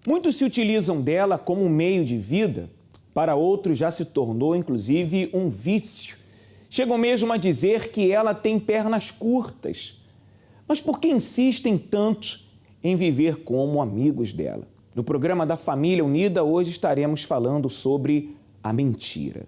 Muitos se utilizam dela como um meio de vida, para outros já se tornou, inclusive, um vício. Chegam mesmo a dizer que ela tem pernas curtas. Mas por que insistem tanto em viver como amigos dela? No programa da Família Unida, hoje estaremos falando sobre a mentira.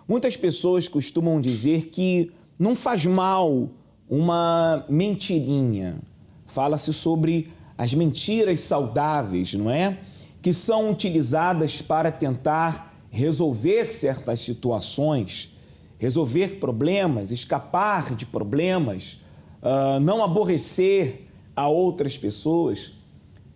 Muitas pessoas costumam dizer que não faz mal uma mentirinha. Fala-se sobre as mentiras saudáveis, não é? Que são utilizadas para tentar resolver certas situações, resolver problemas, escapar de problemas, não aborrecer a outras pessoas.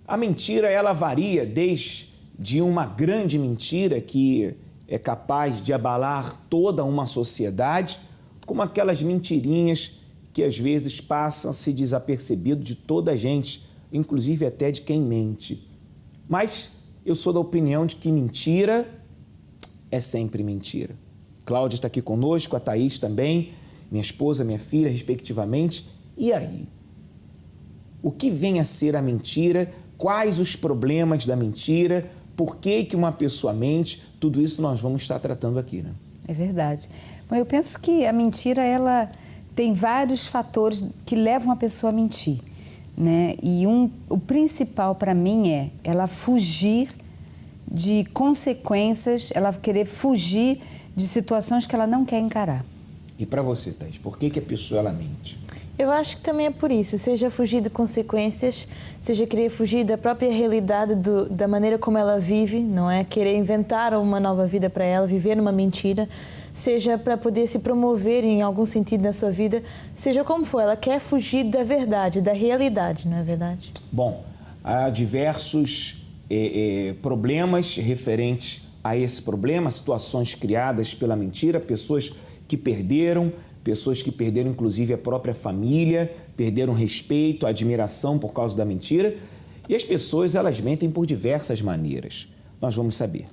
A mentira, ela varia desde uma grande mentira que é capaz de abalar toda uma sociedade, como aquelas mentirinhas que às vezes passam-se desapercebido de toda a gente, inclusive até de quem mente. Mas eu sou da opinião de que mentira é sempre mentira. Cláudia está aqui conosco, a Thaís também, minha esposa, minha filha, respectivamente. E aí? O que vem a ser a mentira? Quais os problemas da mentira? Por que uma pessoa mente? Tudo isso nós vamos estar tratando aqui, né? É verdade. Bom, eu penso que a mentira, ela tem vários fatores que levam a pessoa a mentir, né? E o principal para mim é ela fugir de consequências, ela querer fugir de situações que ela não quer encarar. E para você, Thaís, por que a pessoa ela mente? Eu acho que também é por isso, seja fugir de consequências, seja querer fugir da própria realidade, da maneira como ela vive, não é? Querer inventar uma nova vida para ela, viver numa mentira, seja para poder se promover em algum sentido na sua vida, seja como for, ela quer fugir da verdade, da realidade, não é verdade? Bom, há diversos problemas referentes a esse problema, situações criadas pela mentira, pessoas que perderam inclusive a própria família, perderam respeito, admiração por causa da mentira. E as pessoas, elas mentem por diversas maneiras. Nós vamos saber.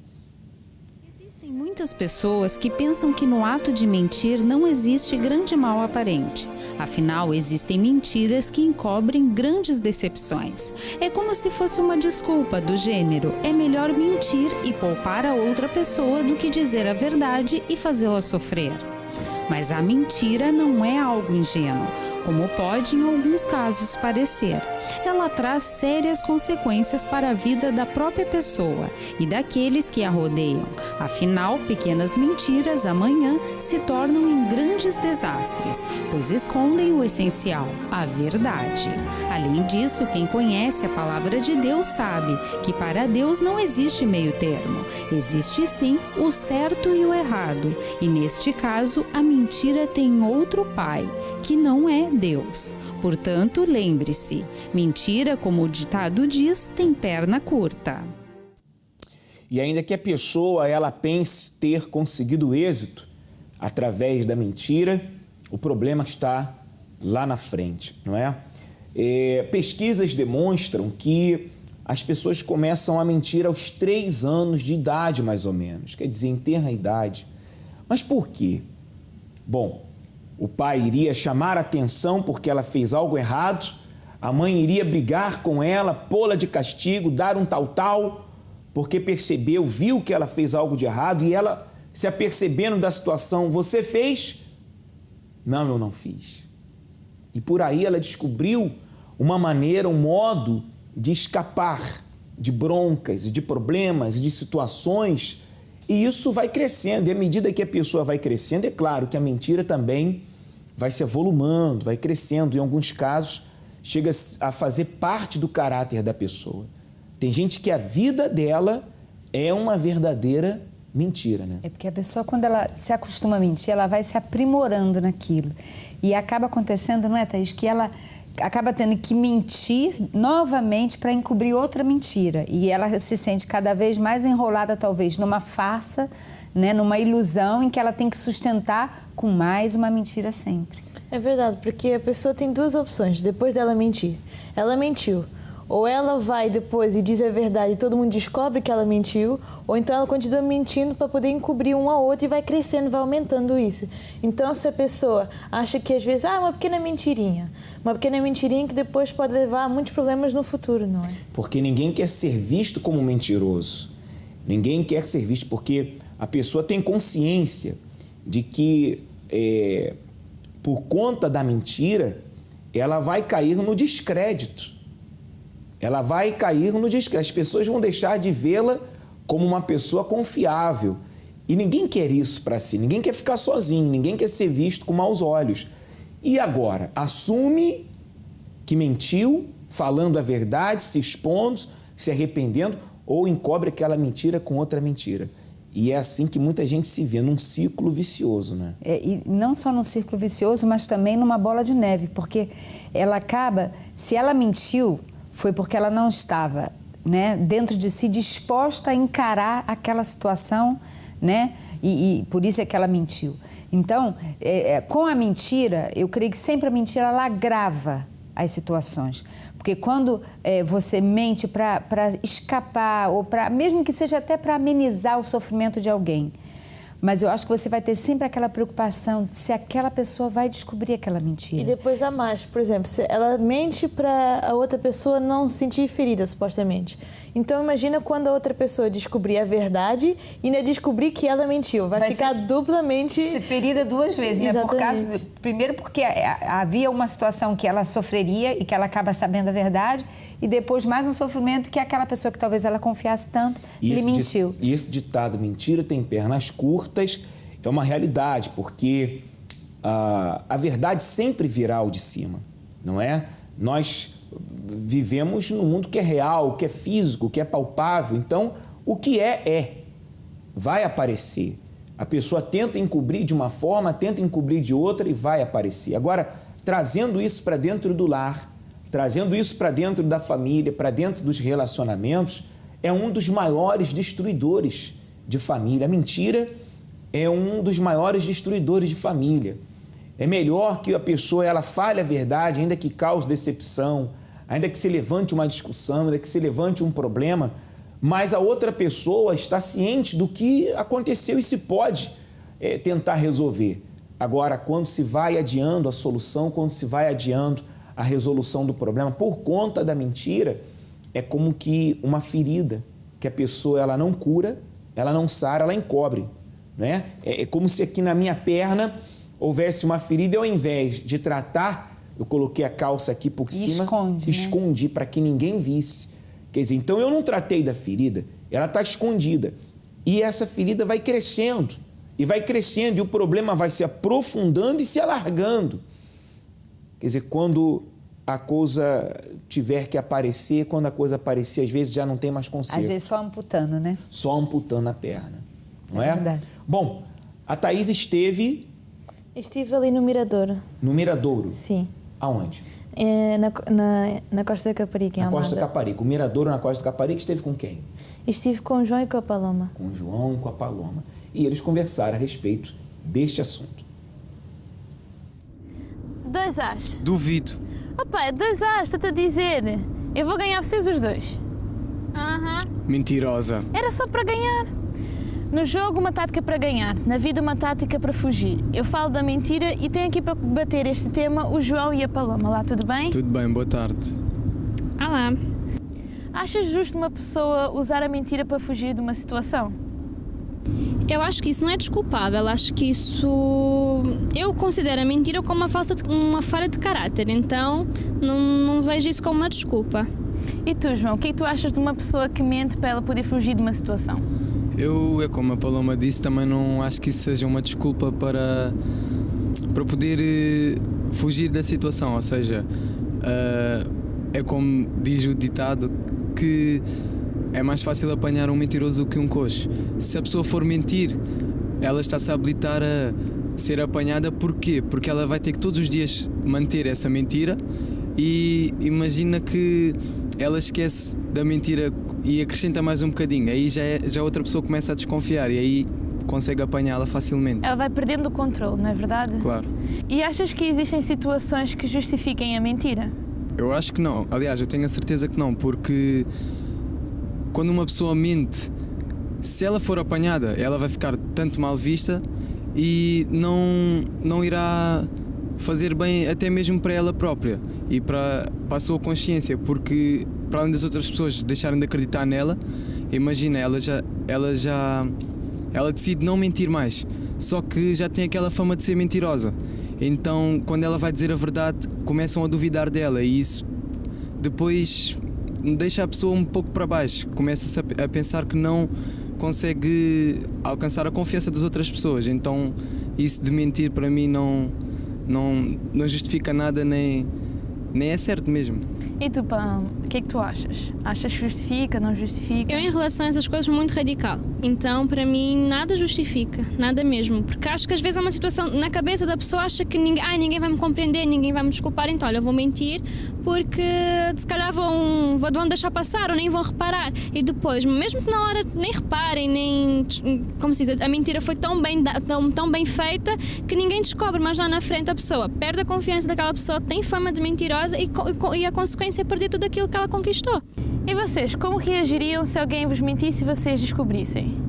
Existem muitas pessoas que pensam que no ato de mentir não existe grande mal aparente. Afinal, existem mentiras que encobrem grandes decepções. É como se fosse uma desculpa do gênero: é melhor mentir e poupar a outra pessoa do que dizer a verdade e fazê-la sofrer. Mas a mentira não é algo ingênuo, como pode em alguns casos parecer. Ela traz sérias consequências para a vida da própria pessoa e daqueles que a rodeiam. Afinal, pequenas mentiras amanhã se tornam em grandes desastres, pois escondem o essencial, a verdade. Além disso, quem conhece a palavra de Deus sabe que para Deus não existe meio termo. Existe sim o certo e o errado, e neste caso a mentira tem outro pai, que não é Deus. Portanto, lembre-se, mentira, como o ditado diz, tem perna curta. E ainda que a pessoa ela pense ter conseguido êxito através da mentira, o problema está lá na frente, não é? Pesquisas demonstram que as pessoas começam a mentir aos 3 anos de idade, mais ou menos, quer dizer, em tenra idade. Mas por quê? Bom, o pai iria chamar a atenção porque ela fez algo errado, a mãe iria brigar com ela, pô-la de castigo, dar um tal, porque viu que ela fez algo de errado e ela, se apercebendo da situação: você fez? Não, eu não fiz. E por aí ela descobriu uma maneira, um modo de escapar de broncas, de problemas, de situações. E isso vai crescendo, e à medida que a pessoa vai crescendo, é claro que a mentira também vai se avolumando, vai crescendo. Em alguns casos, chega a fazer parte do caráter da pessoa. Tem gente que a vida dela é uma verdadeira mentira, né? É porque a pessoa, quando ela se acostuma a mentir, ela vai se aprimorando naquilo. E acaba acontecendo, não é, Thaís, que ela acaba tendo que mentir novamente para encobrir outra mentira. E ela se sente cada vez mais enrolada, talvez, numa farsa, né, numa ilusão em que ela tem que sustentar com mais uma mentira sempre. É verdade, porque a pessoa tem duas opções depois dela mentir. Ela mentiu. Ou ela vai depois e diz a verdade e todo mundo descobre que ela mentiu, ou então ela continua mentindo para poder encobrir um ao outro e vai crescendo, vai aumentando isso. Então, se a pessoa acha que às vezes, uma pequena mentirinha que depois pode levar a muitos problemas no futuro, não é? Porque ninguém quer ser visto como mentiroso. Ninguém quer ser visto porque a pessoa tem consciência de que, por conta da mentira, ela vai cair no descrédito. Ela vai cair no descrédito. As pessoas vão deixar de vê-la como uma pessoa confiável. E ninguém quer isso para si. Ninguém quer ficar sozinho. Ninguém quer ser visto com maus olhos. E agora? Assume que mentiu, falando a verdade, se expondo, se arrependendo, ou encobre aquela mentira com outra mentira. E é assim que muita gente se vê, num ciclo vicioso, né? E não só num círculo vicioso, mas também numa bola de neve. Porque ela acaba... Se ela mentiu... foi porque ela não estava, né, dentro de si disposta a encarar aquela situação, né, e por isso é que ela mentiu. Então, com a mentira, eu creio que sempre a mentira ela agrava as situações. Porque quando você mente para escapar, ou mesmo que seja até para amenizar o sofrimento de alguém, mas eu acho que você vai ter sempre aquela preocupação de se aquela pessoa vai descobrir aquela mentira. E depois há mais. Por exemplo, se ela mente para a outra pessoa não se sentir ferida, supostamente. Então, imagina quando a outra pessoa descobrir a verdade e ainda descobrir que ela mentiu. Vai ficar duplamente... ser ferida duas vezes, né? Primeiro porque havia uma situação que ela sofreria e que ela acaba sabendo a verdade, e depois mais um sofrimento que aquela pessoa que talvez ela confiasse tanto, ele mentiu. E esse ditado, mentira tem pernas curtas, é uma realidade, porque a verdade sempre virá ao de cima, não é? Nós vivemos num mundo que é real, que é físico, que é palpável. Então, o que vai aparecer. A pessoa tenta encobrir de uma forma, tenta encobrir de outra e vai aparecer. Agora, trazendo isso para dentro do lar, trazendo isso para dentro da família, para dentro dos relacionamentos, é um dos maiores destruidores de família. A mentira é um dos maiores destruidores de família. É melhor que a pessoa ela fale a verdade, ainda que cause decepção, ainda que se levante uma discussão, ainda que se levante um problema, mas a outra pessoa está ciente do que aconteceu e se pode tentar resolver. Agora, quando se vai adiando a solução, quando se vai adiando a resolução do problema por conta da mentira, é como que uma ferida que a pessoa ela não cura, ela não sara, ela encobre, né? É como se aqui na minha perna houvesse uma ferida e ao invés de tratar, eu coloquei a calça aqui por cima, escondi para que ninguém visse. Quer dizer, então eu não tratei da ferida, ela está escondida. E essa ferida vai crescendo, e o problema vai se aprofundando e se alargando. Quer dizer, quando a coisa tiver que aparecer, quando a coisa aparecer, às vezes já não tem mais conserto. Às vezes só amputando, né? Só amputando a perna, não é? Verdade. Bom, a Thaís Estive ali no Miradouro. No Miradouro? Sim. Aonde? Na Costa da Caparica, em Almada. Na Costa da Caparica. O Miradouro na Costa da Caparica esteve com quem? Estive com o João e com a Paloma. Com o João e com a Paloma. E eles conversaram a respeito deste assunto. 2 As. Duvido. Opa, 2 As, estou-te a dizer. Eu vou ganhar vocês os dois. Mentirosa. Era só para ganhar. No jogo, uma tática para ganhar. Na vida, uma tática para fugir. Eu falo da mentira e tenho aqui para debater este tema o João e a Paloma. Olá, tudo bem? Tudo bem, boa tarde. Olá. Achas justo uma pessoa usar a mentira para fugir de uma situação? Eu acho que isso não é desculpável. Acho que isso... Eu considero a mentira como uma falha de caráter. Então, não vejo isso como uma desculpa. E tu, João, o que é que tu achas de uma pessoa que mente para ela poder fugir de uma situação? Eu, como a Paloma disse, também não acho que isso seja uma desculpa para poder fugir da situação. Ou seja, é como diz o ditado que é mais fácil apanhar um mentiroso do que um coxo. Se a pessoa for mentir, ela está-se a habilitar a ser apanhada. Porquê? Porque ela vai ter que todos os dias manter essa mentira e imagina que ela esquece da mentira e acrescenta mais um bocadinho, aí já outra pessoa começa a desconfiar e aí consegue apanhá-la facilmente. Ela vai perdendo o controle, não é verdade? Claro. E achas que existem situações que justifiquem a mentira? Eu acho que não. Aliás, eu tenho a certeza que não, porque quando uma pessoa mente, se ela for apanhada, ela vai ficar tanto mal vista e não irá fazer bem até mesmo para ela própria e para a sua consciência, porque para além das outras pessoas deixarem de acreditar nela, imagina, ela decide não mentir mais, só que já tem aquela fama de ser mentirosa. Então, quando ela vai dizer a verdade, começam a duvidar dela e isso depois deixa a pessoa um pouco para baixo, começa a pensar que não consegue alcançar a confiança das outras pessoas. Então, isso de mentir para mim não justifica nada, nem é certo mesmo. E tu, Paloma, o que é que tu achas? Achas que justifica, não justifica? Eu, em relação a essas coisas, muito radical. Então, para mim, nada justifica, nada mesmo. Porque acho que às vezes é uma situação, na cabeça da pessoa, acha que ninguém vai me compreender, ninguém vai me desculpar, então, olha, eu vou mentir porque se calhar vão deixar passar ou nem vão reparar. E depois, mesmo que na hora nem reparem, nem, como se diz, a mentira foi tão bem feita que ninguém descobre, mas lá na frente a pessoa perde a confiança daquela pessoa, tem fama de mentirosa e a consequência é perder tudo aquilo que ela conquistou. E vocês, como reagiriam se alguém vos mentisse e vocês descobrissem?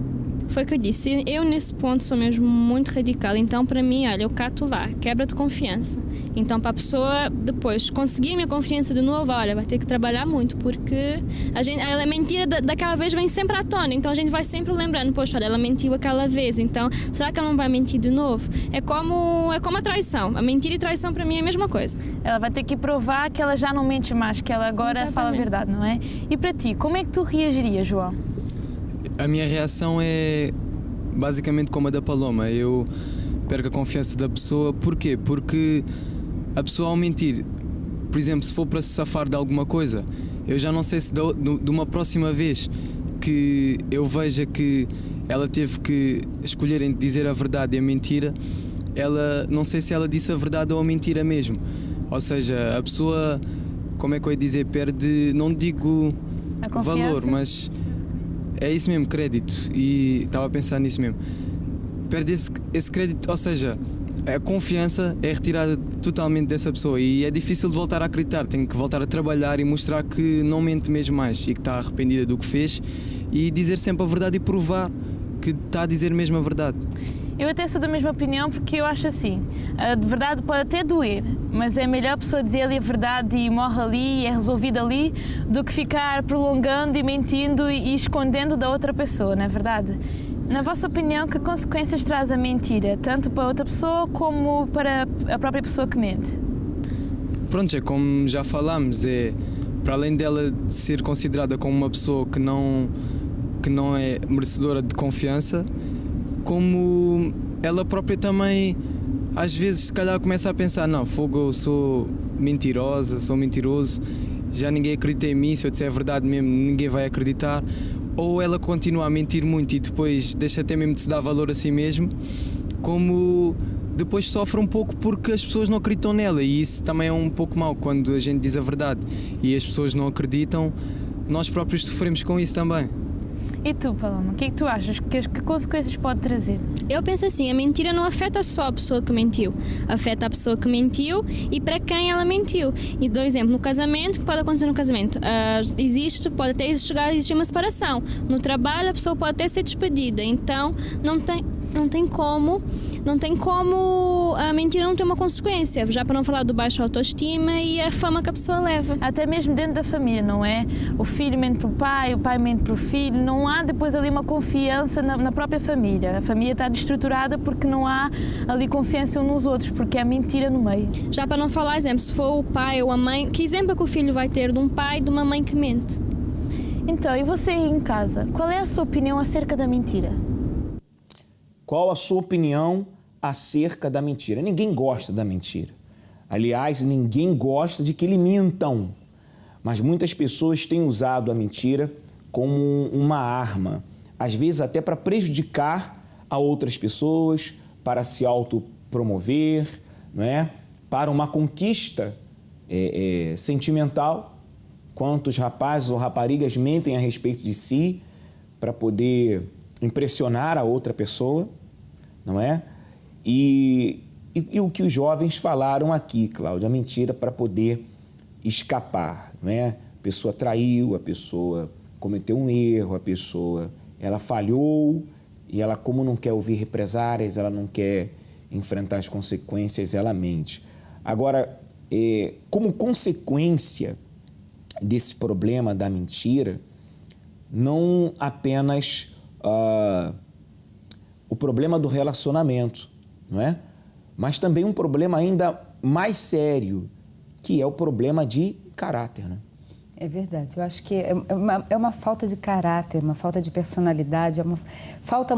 Foi o que eu disse, eu nesse ponto sou mesmo muito radical, então para mim, olha, eu cato lá, quebra de confiança. Então para a pessoa depois conseguir a minha confiança de novo, olha, vai ter que trabalhar muito, porque a mentira daquela vez vem sempre à tona, então a gente vai sempre lembrando, poxa, olha, ela mentiu aquela vez, então será que ela não vai mentir de novo? É como a traição, a mentira e traição para mim é a mesma coisa. Ela vai ter que provar que ela já não mente mais, que ela agora Exatamente. fala a verdade, não é? E para ti, como é que tu reagirias, João? A minha reação é basicamente como a da Paloma. Eu perco a confiança da pessoa. Porquê? Porque a pessoa, ao mentir, por exemplo, se for para se safar de alguma coisa, eu já não sei se de uma próxima vez que eu veja que ela teve que escolher entre dizer a verdade e a mentira, não sei se ela disse a verdade ou a mentira mesmo. Ou seja, a pessoa, como é que eu ia dizer, perde, não digo valor, mas é isso mesmo, crédito, e estava a pensar nisso mesmo. Perde esse crédito, ou seja, a confiança é retirada totalmente dessa pessoa e é difícil de voltar a acreditar. Tem que voltar a trabalhar e mostrar que não mente mesmo mais e que está arrependida do que fez e dizer sempre a verdade e provar que está a dizer mesmo a verdade. Eu até sou da mesma opinião, porque eu acho assim, a de verdade pode até doer, mas é melhor a pessoa dizer ali a verdade e morre ali e é resolvido ali, do que ficar prolongando e mentindo e escondendo da outra pessoa, não é verdade? Na vossa opinião, que consequências traz a mentira, tanto para outra pessoa como para a própria pessoa que mente? Pronto, é como já falámos, para além dela ser considerada como uma pessoa que não é merecedora de confiança, como ela própria também, às vezes, se calhar começa a pensar, não, fogo, eu sou mentirosa, sou mentiroso, já ninguém acredita em mim, se eu disser a verdade mesmo, ninguém vai acreditar. Ou ela continua a mentir muito e depois deixa até mesmo de se dar valor a si mesmo, como depois sofre um pouco porque as pessoas não acreditam nela, e isso também é um pouco mau quando a gente diz a verdade e as pessoas não acreditam, nós próprios sofremos com isso também. E tu, Paloma, o que é que tu achas? Que consequências pode trazer? Eu penso assim, a mentira não afeta só a pessoa que mentiu, afeta a pessoa que mentiu e para quem ela mentiu. E dou exemplo, no casamento, o que pode acontecer no casamento? Pode até chegar a existir uma separação. No trabalho, a pessoa pode até ser despedida, então não tem como a mentira não ter uma consequência, já para não falar do baixo autoestima e a fama que a pessoa leva. Até mesmo dentro da família, não é? O filho mente para o pai mente para o filho, não há depois ali uma confiança na própria família. A família está destruturada porque não há ali confiança uns nos outros, porque há mentira no meio. Já para não falar, exemplo, se for o pai ou a mãe, que exemplo é que o filho vai ter de um pai e de uma mãe que mente? Então, e você aí em casa, qual é a sua opinião acerca da mentira? Qual a sua opinião acerca da mentira? Ninguém gosta da mentira. Aliás, ninguém gosta de que lhe mintam. Mas muitas pessoas têm usado a mentira como uma arma, às vezes até para prejudicar a outras pessoas, para se autopromover, não é? Para uma conquista sentimental. Quantos rapazes ou raparigas mentem a respeito de si para poder impressionar a outra pessoa, não é? E o que os jovens falaram aqui, Cláudia, a mentira para poder escapar, não é? A pessoa traiu, a pessoa cometeu um erro, a pessoa ela falhou e ela, como não quer ouvir represárias, ela não quer enfrentar as consequências, ela mente. Agora, como consequência desse problema da mentira, não apenas o problema do relacionamento, não é? Mas também um problema ainda mais sério, que é o problema de caráter, né? É verdade. Eu acho que é uma falta de caráter, uma falta de personalidade,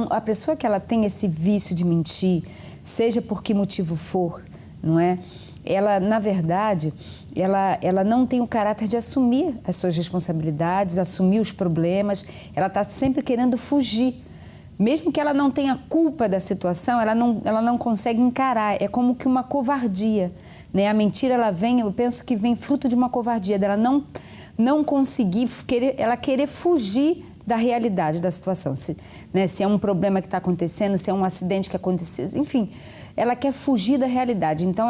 a pessoa que ela tem esse vício de mentir, seja por que motivo for, não é? Ela, na verdade, ela não tem o caráter de assumir as suas responsabilidades, assumir os problemas, ela está sempre querendo fugir. Mesmo que ela não tenha culpa da situação, ela não consegue encarar, é como que uma covardia, né? A mentira, eu penso que vem fruto de uma covardia, dela não conseguir, querer fugir da realidade da situação. Se é um problema que está acontecendo, se é um acidente que aconteceu, enfim, ela quer fugir da realidade. Então,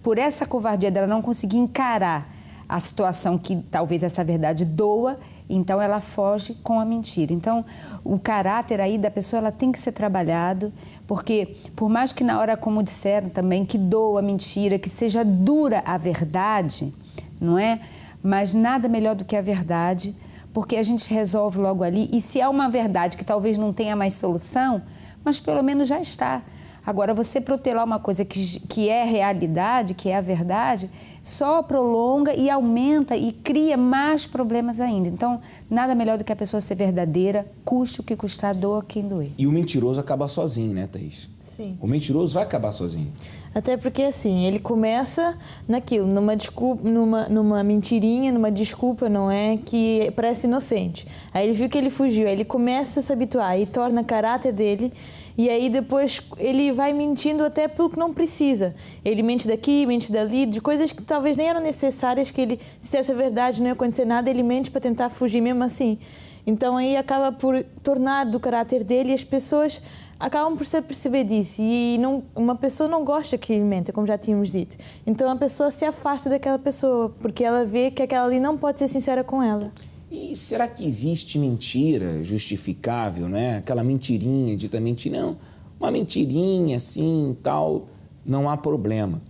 por essa covardia dela não conseguir encarar a situação que talvez essa verdade doa, então ela foge com a mentira. Então, o caráter aí da pessoa, ela tem que ser trabalhado, porque por mais que na hora, como disseram também, que doa a mentira, que seja dura a verdade, não é? Mas nada melhor do que a verdade, porque a gente resolve logo ali, e se é uma verdade que talvez não tenha mais solução, mas pelo menos já está. Agora, você protelar uma coisa que é realidade, que é a verdade, só prolonga e aumenta e cria mais problemas ainda. Então, nada melhor do que a pessoa ser verdadeira, custe o que custar, doa quem doer. E o mentiroso acaba sozinho, né, Thaís? Sim. O mentiroso vai acabar sozinho. Até porque, assim, ele começa naquilo, numa desculpa, numa mentirinha, numa desculpa, não é? Que parece inocente. Aí ele viu que ele fugiu, aí ele começa a se habituar e torna o caráter dele. E aí depois ele vai mentindo até pelo que não precisa. Ele mente daqui, mente dali, de coisas que talvez nem eram necessárias, que ele, se dissesse a verdade, não ia acontecer nada, ele mente para tentar fugir mesmo assim. Então aí acaba por tornar do caráter dele e as pessoas acabam por se perceber disso. E uma pessoa não gosta que ele mente, como já tínhamos dito. Então a pessoa se afasta daquela pessoa, porque ela vê que aquela ali não pode ser sincera com ela. E será que existe mentira justificável, né? Aquela mentirinha, dita mentira, não, uma mentirinha assim, tal, não há problema.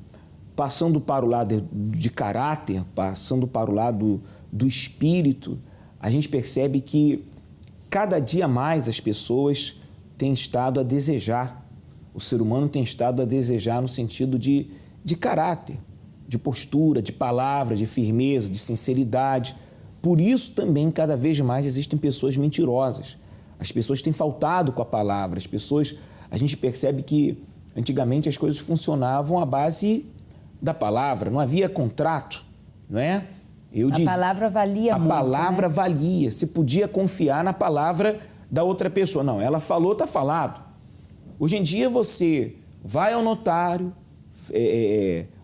Passando para o lado de caráter, passando para o lado do espírito, a gente percebe que cada dia mais as pessoas têm estado a desejar, o ser humano tem estado a desejar no sentido de caráter, de postura, de palavra, de firmeza, de sinceridade. Por isso também, cada vez mais, existem pessoas mentirosas. As pessoas têm faltado com a palavra. A gente percebe que antigamente as coisas funcionavam à base da palavra. Não havia contrato, não é? A palavra valia muito, A palavra valia. Se podia confiar na palavra da outra pessoa. Não, ela falou, está falado. Hoje em dia você vai ao notário,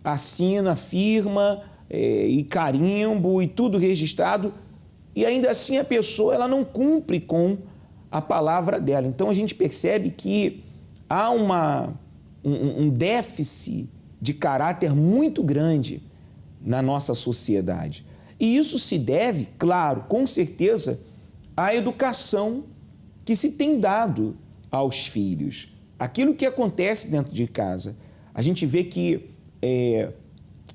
assina, firma, e carimbo e tudo registrado, e ainda assim a pessoa ela não cumpre com a palavra dela. Então a gente percebe que há um déficit de caráter muito grande na nossa sociedade. E isso se deve, claro, com certeza, à educação que se tem dado aos filhos. Aquilo que acontece dentro de casa. A gente vê que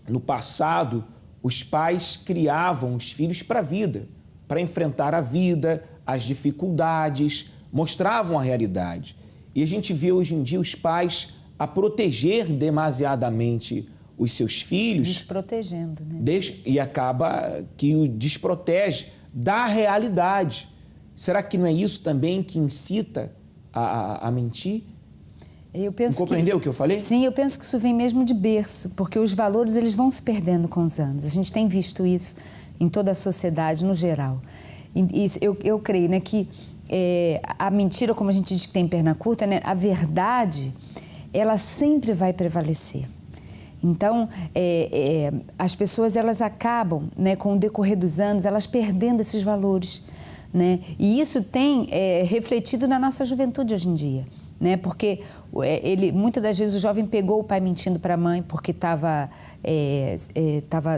no passado, os pais criavam os filhos para a vida, para enfrentar a vida, as dificuldades, mostravam a realidade. E a gente vê hoje em dia os pais a proteger demasiadamente os seus filhos. Desprotegendo, né? E acaba que o desprotege da realidade. Será que não é isso também que incita a mentir? Eu penso compreendeu o que eu falei? Sim, eu penso que isso vem mesmo de berço, porque os valores eles vão se perdendo com os anos. A gente tem visto isso em toda a sociedade, no geral. E eu creio, né, que a mentira, como a gente diz que tem perna curta, né, a verdade, ela sempre vai prevalecer. Então, as pessoas elas acabam, né, com o decorrer dos anos, elas perdendo esses valores, né? E isso tem refletido na nossa juventude hoje em dia, né? Porque muitas das vezes o jovem pegou o pai mentindo para a mãe porque estava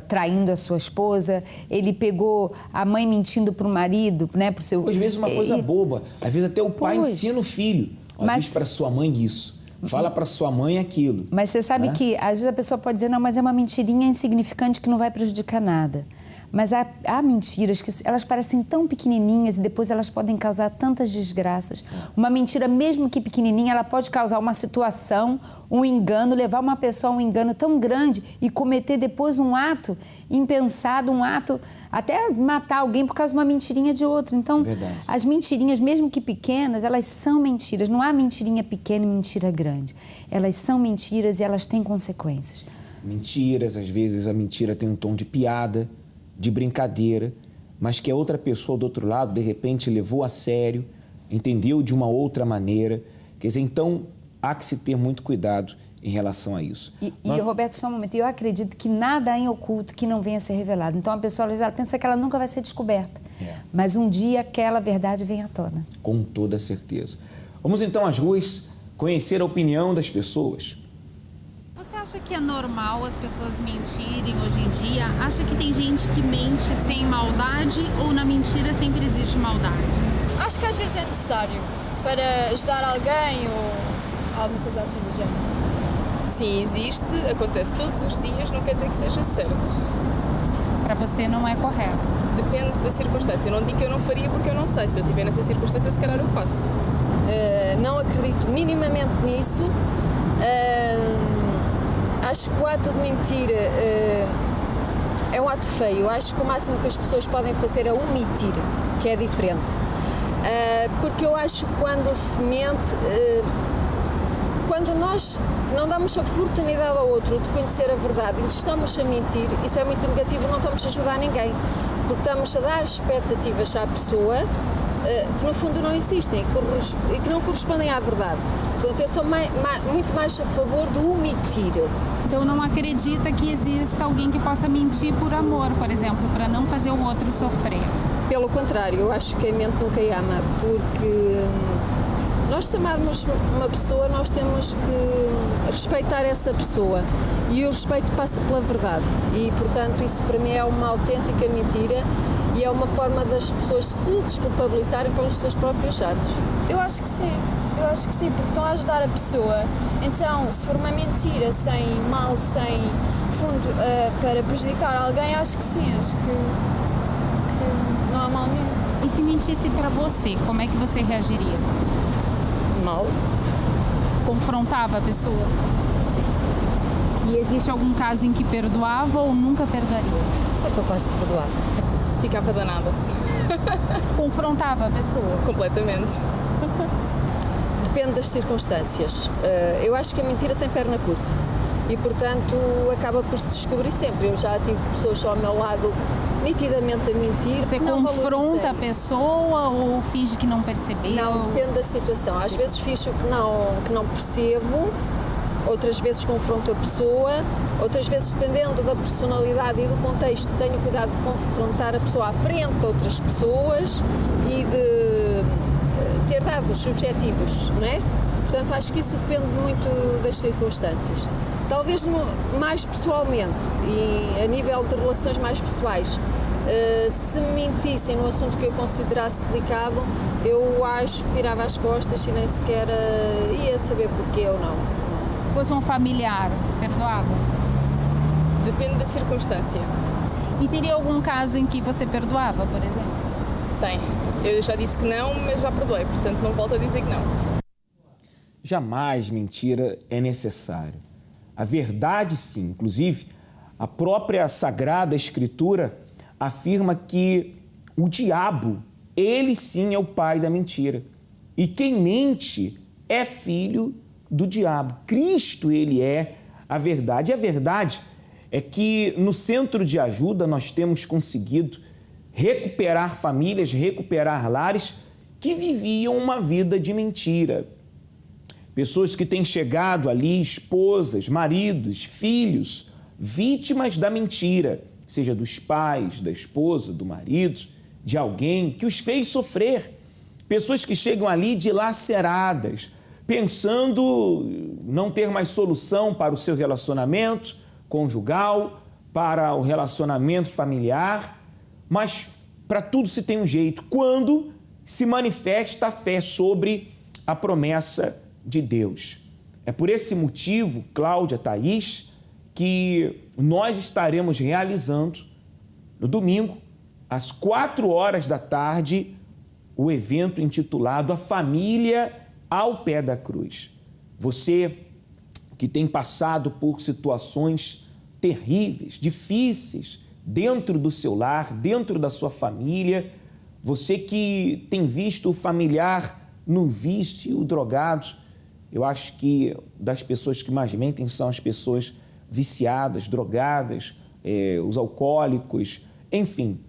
traindo a sua esposa, ele pegou a mãe mentindo para o marido, né? Pro seu, às vezes uma coisa boba, às vezes até o pai ensina o filho, diz para sua mãe isso. Fala para sua mãe aquilo. Mas você sabe que, às vezes, a pessoa pode dizer, não, mas é uma mentirinha insignificante que não vai prejudicar nada. Mas há mentiras que elas parecem tão pequenininhas e depois elas podem causar tantas desgraças. Uma mentira, mesmo que pequenininha, ela pode causar uma situação, um engano, levar uma pessoa a um engano tão grande e cometer depois um ato impensado, um ato até matar alguém por causa de uma mentirinha de outro. Então, as mentirinhas, mesmo que pequenas, elas são mentiras. Não há mentirinha pequena e mentira grande. Elas são mentiras e elas têm consequências. Mentiras, às vezes a mentira tem um tom de piada, de brincadeira, mas que a outra pessoa do outro lado, de repente, levou a sério, entendeu de uma outra maneira. Quer dizer, então, há que se ter muito cuidado em relação a isso. Roberto, só um momento, eu acredito que nada há em oculto que não venha a ser revelado. Então, a pessoa ela pensa que ela nunca vai ser descoberta, mas um dia aquela verdade vem à tona. Com toda certeza. Vamos então às ruas conhecer a opinião das pessoas. Você acha que é normal as pessoas mentirem hoje em dia? Acha que tem gente que mente sem maldade ou na mentira sempre existe maldade? Acho que às vezes é necessário para ajudar alguém ou alguma coisa assim do género. Sim, existe, acontece todos os dias, não quer dizer que seja certo. Para você não é correto? Depende da circunstância. Eu não digo que eu não faria porque eu não sei. Se eu estiver nessa circunstância, se calhar eu faço. Não acredito minimamente nisso. Acho que o ato de mentir é um ato feio. Acho que o máximo que as pessoas podem fazer é omitir, que é diferente. Porque eu acho que quando se mente, quando nós não damos a oportunidade ao outro de conhecer a verdade e lhe estamos a mentir, isso é muito negativo, não estamos a ajudar ninguém. Porque estamos a dar expectativas à pessoa que no fundo não existem e que não correspondem à verdade. Portanto, eu sou muito mais a favor do omitir. Então não acredita que exista alguém que possa mentir por amor, por exemplo, para não fazer o outro sofrer? Pelo contrário, eu acho que a mente nunca ama, porque nós se amarmos uma pessoa, nós temos que respeitar essa pessoa e o respeito passa pela verdade e, portanto, isso para mim é uma autêntica mentira e é uma forma das pessoas se desculpabilizarem pelos seus próprios atos. Eu acho que sim, porque estão a ajudar a pessoa. Então, se for uma mentira sem mal, sem fundo para prejudicar alguém, acho que sim, acho que não há mal nenhum. E se mentisse para você, como é que você reagiria? Mal. Confrontava a pessoa? Sim. E existe algum caso em que perdoava ou nunca perdoaria? Sou capaz de perdoar. Ficava danada. Confrontava a pessoa? Completamente. Depende das circunstâncias. Eu acho que a mentira tem perna curta e, portanto, acaba por se descobrir sempre. Eu já tive pessoas ao meu lado nitidamente a mentir. Você confronta a pessoa ou finge que não percebeu? Não, depende da situação. Às vezes finjo que não percebo, outras vezes confronto a pessoa, outras vezes, dependendo da personalidade e do contexto, tenho cuidado de confrontar a pessoa à frente de outras pessoas e de ter dados subjetivos, não é? Portanto, acho que isso depende muito das circunstâncias. Talvez mais pessoalmente e a nível de relações mais pessoais, se me mentissem num assunto que eu considerasse delicado, eu acho que virava as costas e nem sequer ia saber porquê ou não. Se fosse um familiar, perdoava? Depende da circunstância. E teria algum caso em que você perdoava, por exemplo? Tem. Eu já disse que não, mas já perdoei, portanto não volto a dizer que não. Jamais mentira é necessário. A verdade, sim. Inclusive, a própria Sagrada Escritura afirma que o diabo, ele sim é o pai da mentira. E quem mente é filho do diabo. Cristo, ele é a verdade. E a verdade é que no Centro de Ajuda nós temos conseguido recuperar famílias, recuperar lares que viviam uma vida de mentira. pessoas que têm chegado ali, esposas, maridos, filhos, vítimas da mentira, seja dos pais, da esposa, do marido, de alguém que os fez sofrer. Pessoas que chegam ali dilaceradas, pensando não ter mais solução para o seu relacionamento conjugal, para o relacionamento familiar, mas para tudo se tem um jeito, quando se manifesta a fé sobre a promessa de Deus. É por esse motivo, Cláudia, Thaís, que nós estaremos realizando no domingo, às 16h, o evento intitulado A Família ao Pé da Cruz. Você que tem passado por situações terríveis, difíceis, dentro do seu lar, dentro da sua família, você que tem visto o familiar no vício, drogado, eu acho que das pessoas que mais mentem são as pessoas viciadas, drogadas, os alcoólicos, enfim.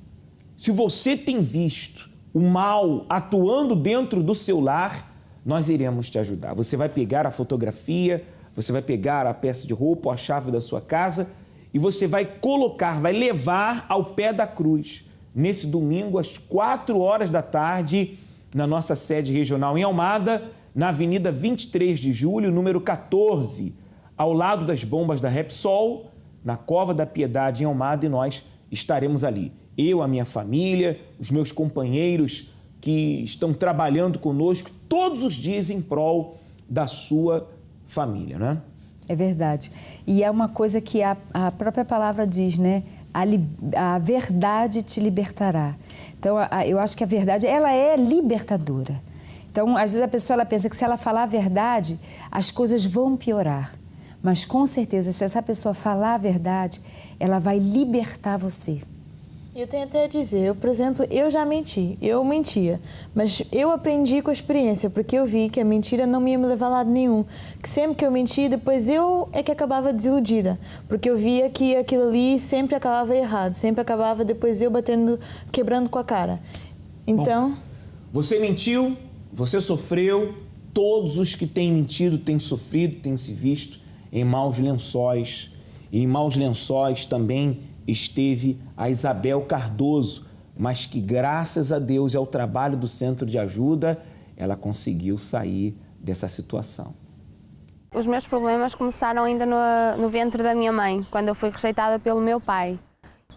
Se você tem visto o mal atuando dentro do seu lar, nós iremos te ajudar. Você vai pegar a fotografia, você vai pegar a peça de roupa ou a chave da sua casa e você vai colocar, vai levar ao pé da cruz, nesse domingo, às 16h, na nossa sede regional em Almada, na Avenida 23 de Julho, número 14, ao lado das bombas da Repsol, na Cova da Piedade em Almada, e nós estaremos ali. Eu, a minha família, os meus companheiros que estão trabalhando conosco todos os dias em prol da sua família, né? É verdade. E é uma coisa que a própria palavra diz, né? A verdade te libertará. Então, eu acho que a verdade, ela é libertadora. Então, às vezes a pessoa ela pensa que se ela falar a verdade, as coisas vão piorar. Mas, com certeza, se essa pessoa falar a verdade, ela vai libertar você. Eu tenho até a dizer, por exemplo, eu já menti, eu mentia, mas eu aprendi com a experiência, porque eu vi que a mentira não me ia me levar a lado nenhum, que sempre que eu mentia, depois eu é que acabava desiludida, porque eu via que aquilo ali sempre acabava errado, sempre acabava depois eu quebrando com a cara. Então... Bom, você mentiu, você sofreu, todos os que têm mentido têm sofrido, têm se visto em maus lençóis, e em maus lençóis também esteve a Isabel Cardoso, mas que graças a Deus e ao trabalho do Centro de Ajuda, ela conseguiu sair dessa situação. Os meus problemas começaram ainda no ventre da minha mãe, quando eu fui rejeitada pelo meu pai.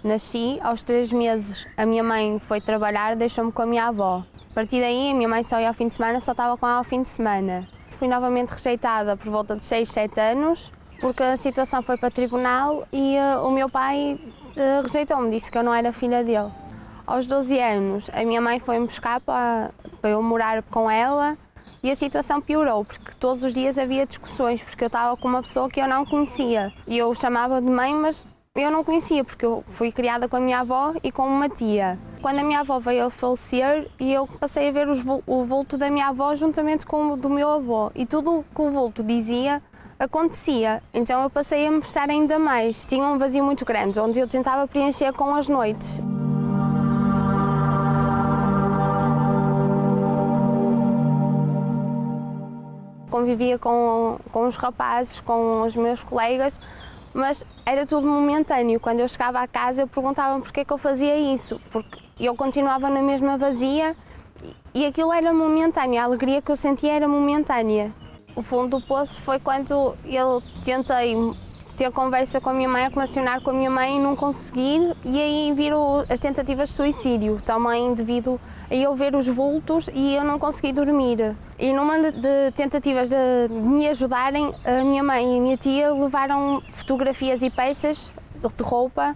Nasci, aos 3 meses, a minha mãe foi trabalhar, deixou-me com a minha avó. A partir daí, a minha mãe só ia ao fim de semana, só estava com ela ao fim de semana. Fui novamente rejeitada por volta de 6, 7 anos, porque a situação foi para tribunal e o meu pai rejeitou-me, disse que eu não era filha dele. Aos 12 anos, a minha mãe foi-me buscar para eu morar com ela e a situação piorou, porque todos os dias havia discussões, porque eu estava com uma pessoa que eu não conhecia. E eu chamava de mãe, mas eu não conhecia, porque eu fui criada com a minha avó e com uma tia. Quando a minha avó veio a falecer, eu passei a ver o vulto da minha avó juntamente com o do meu avô. E tudo o que o vulto dizia acontecia, então eu passei a me fechar ainda mais. Tinha um vazio muito grande, onde eu tentava preencher com as noites. Convivia com os rapazes, com os meus colegas, mas era tudo momentâneo. Quando eu chegava à casa, eu perguntava-me porque é que eu fazia isso, porque eu continuava na mesma vazia e aquilo era momentâneo, a alegria que eu sentia era momentânea. O fundo do poço foi quando eu tentei ter conversa com a minha mãe, relacionar com a minha mãe e não conseguir, e aí viram as tentativas de suicídio, também devido a eu ver os vultos e eu não consegui dormir. E numa de tentativas de me ajudarem, a minha mãe e a minha tia levaram fotografias e peças de roupa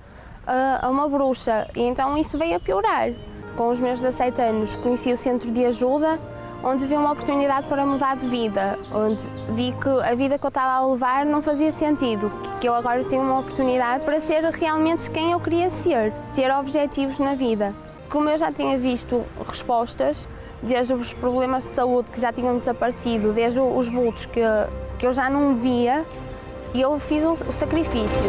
a uma bruxa, e então isso veio a piorar. Com os meus 17 anos conheci o Centro de Ajuda, onde vi uma oportunidade para mudar de vida, onde vi que a vida que eu estava a levar não fazia sentido, que eu agora tinha uma oportunidade para ser realmente quem eu queria ser, ter objetivos na vida. Como eu já tinha visto respostas, desde os problemas de saúde que já tinham desaparecido, desde os vultos que eu já não via, e eu fiz o sacrifício.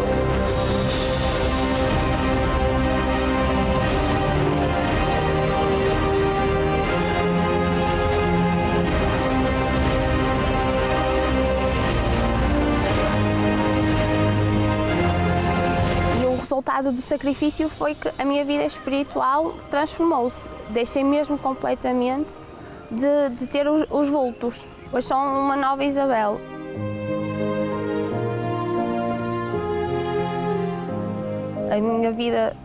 resultado do sacrifício foi que a minha vida espiritual transformou-se. Deixei mesmo completamente de ter os vultos. Hoje sou uma nova Isabel. A minha vida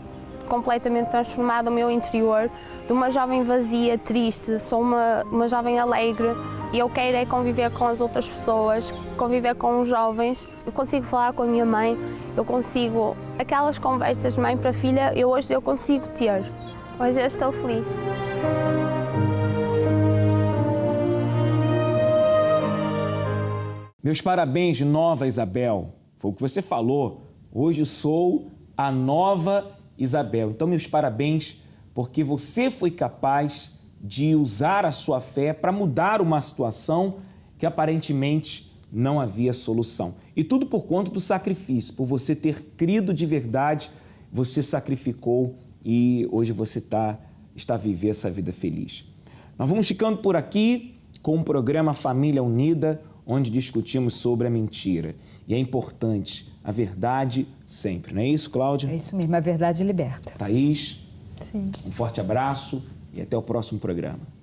completamente transformada, o meu interior, de uma jovem vazia, triste, sou uma jovem alegre e eu quero é conviver com as outras pessoas, conviver com os jovens. Eu consigo falar com a minha mãe, eu consigo, aquelas conversas de mãe para filha, hoje eu consigo ter. Hoje eu estou feliz. Meus parabéns, nova Isabel. Foi o que você falou. Hoje sou a nova Isabel. Então, meus parabéns, porque você foi capaz de usar a sua fé para mudar uma situação que aparentemente não havia solução. E tudo por conta do sacrifício, por você ter crido de verdade, você sacrificou e hoje você está vivendo essa vida feliz. Nós vamos ficando por aqui com o programa Família Unida, onde discutimos sobre a mentira. E é importante a verdade sempre, não é isso, Cláudia? É isso mesmo, a verdade liberta. Thaís, Sim. um forte abraço e até o próximo programa.